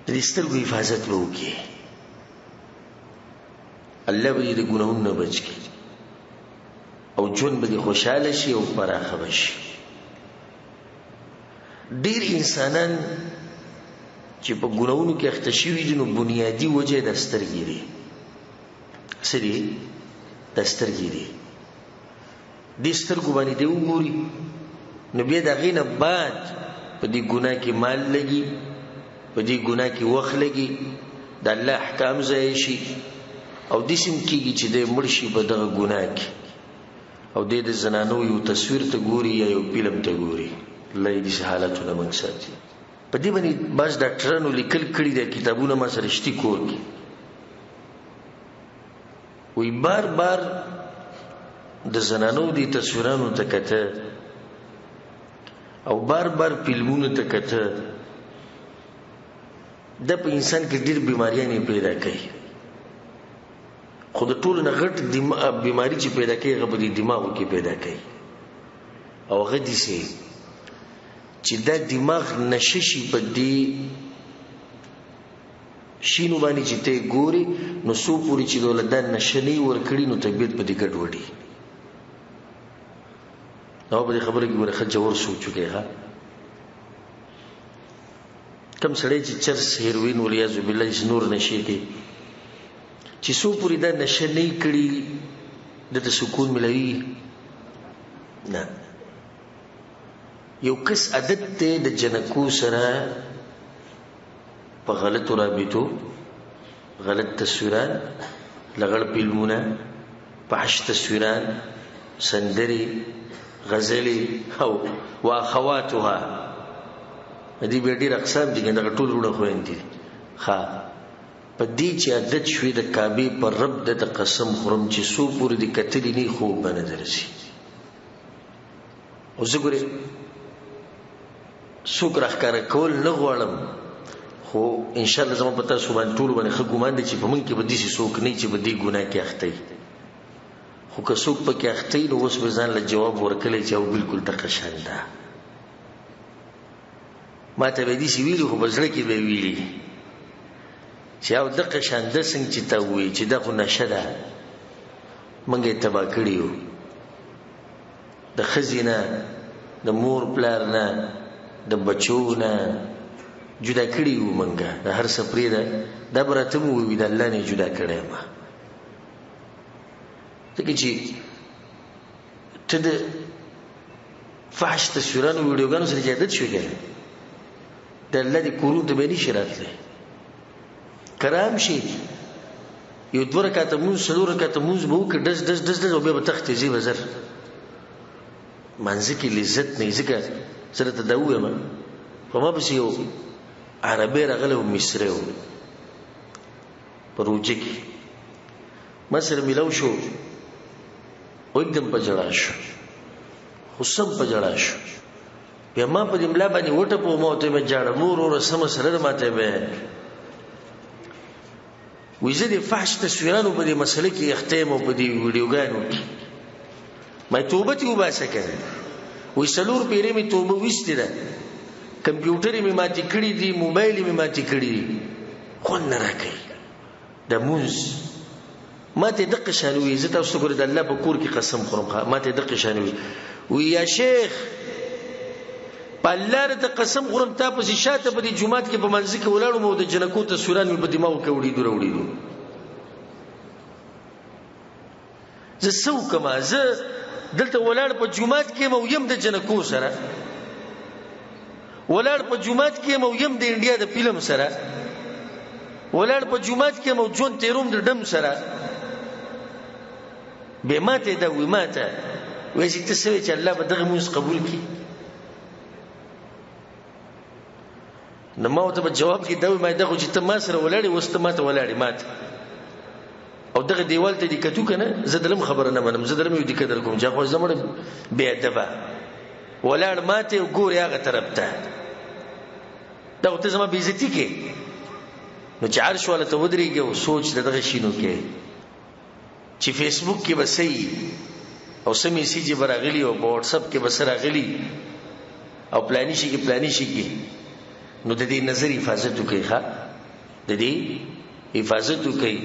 د سترګو حفاظت وکړي، الله به دې ګناهونو نه بچ کړي او ژوند به دې خوشاله شي او پراخه بشي. ډېر انسانان چې په ګناهونو کې اخته شوي دي نو بنیادي وجه د سترګې دي. څه دي؟ د سترګې دي. دې سترګو باندې دې وګوري نو بیا د هغې نه بعد په دې ګناه کې مال لګي، په دې ګناه کې وخت لګي، د الله احکام ضایع شي او داسې کېږي چې دی مړ شي په دغه ګناه کې او دی د زنانو یو تصویر ته ګوري یا یو فلم ته ګوري. الله دې داسې حالتونه موږ ساتي. په دې باندې بعض ډاکټرانو لیکل کړي دي، کتابونه ما سره شتي کور کې، وی بار بار د زنانو دې تصویرانو ته کته او بار بار فلمونو ته کته، دا په انسان کې ډېر بیماریانې پیدا کوي. خو د ټولو نه غټ بیماری چې پیدا کوي هغه په دې دماغو کې پیدا کوي او هغه داسې چې دا دماغ نشه شي په دې شینو باندې چې ته ګوري نو څو پورې چې دولت دا نشه نه ورکړي نو طبیعت په دې ګډوډي. نو په دې خبره کې ورخه جوړ سوچ کوي. ها کم سړی چې چرس هیروین ولیاذ بالله نور نشي کوي چې څو پورې دا نشه نه کړي د سکون ملوي نه. یو کس عادت ته د جنکو سره په غلطو رابطو، غلط تصویران، لغړ فلمونه، فحش تصویران، سندري، غزلي او واخواتها. دې به ډېر اقسام دي، دغه ټول وړه خويندې. ها په دې چې عادت شوي د کعبې پر رب د قسم خورم چې څو پورې د کتلې نه خوب باندې درسي. او زه ګورې څوک راښکاره کول نه غواړم، خو ان شاء الله زما په تاسو باندې ټول باندې ښه ګمان دی چې په موږ کې به داسې څوک نه چې به دې ګناه کې اخته وي. خو که څوک پکې اخته وي نو اوس به ځان له جواب ورکړی چې او بالکل دغه شان ده. ما ته به داسې ویلي خو په زړه کې به ویلي چې او دغه شان ده څنګه چې ته ووایي چې دا خو نشه ده، موږ یې تباه کړي یو. د ښځې نه، د مور پلار نه، د بچو نه جدا کړي یو موږ. د هر څه پرېږده، دا به راته مو ووایي د الله نه یې جدا کړی یم. ځکه چې ته د فحش تصویرانو ویډیوګانو سره چې عادت شوې که د الله د کورونو ته به نشي راتلی. کرام شي یو 2 رکعته مونځ 4 رکعته مونځ به وکړي ډز ډز ډز ډز او بیا به تختې ځي به زر منځه کې لذت نه. ځکه زه درته دا ووایم په ما پسې یو عربی راغلی و، مصری و، په روجه کې ما سره میلاو شو او एकदम په جړا شو، خو سم په جړا شو. بیا ما په دې ملا باندې وټپو، ما ورته مې جاړه مور وروره سمه سره ماته به وی زه د فحش تصویرانو په دې مسله کې اخته یم او په دې ویډیوګانو کې ما توبه تی وباسه کړه. وی 4 پیرې مې توبه وستې ده، کمپیوټر مې ماتې کړي دي، موبایل مې ماتې کړي دي، خوند نه راکوي د مونځ. ما ته دقه شان وي، زه تاسو ګورئ د الله په کور کې قسم خورم، ما ته دقه شان وي یا شیخ په الله د قسم خورم تا پسې شاته په دې جمعات کې په منځ کې ولاړم او د جنکو تصویران مې په دماغ کې وړېدو. زه څه وکړم؟ زه دلته ولاړ په جمعات کې یم او یم د جنکو سره، ولاړ په جمعات کې یم او یم د انډیا د فلم سره، ولاړ په جمعات کې یم او ژوند تېروم د ډم سره. بیا ماته دا وي، ماته وایي چې ته څه وایې چې الله به دغه مونځ قبول کړي؟ نو ما ورته په جواب کې دا وایي دا خو چې ته ما سره ولاړې اوس ته ماته ولاړې ماته او دغه دیوال ته دې کتو که نه، زه دلم خبره نه منم، زه دلم یو دې قدر کوم چې خو زه مړه بېادبه ولاړ ماته او ګورې هغه طرف ته، دا خو ته زما بېعزتي کې. نو چې عرش والا ته ودرېږي او سوچ د دغه شینو کې چې فیسبوک کې به څه او څه میسیجې به راغلي او په واټساپ کې به څه راغلي او پلاني شي کې پلاني شي کې، نو د دې نظر حفاظت وکړئ. ښه د دې حفاظت کوي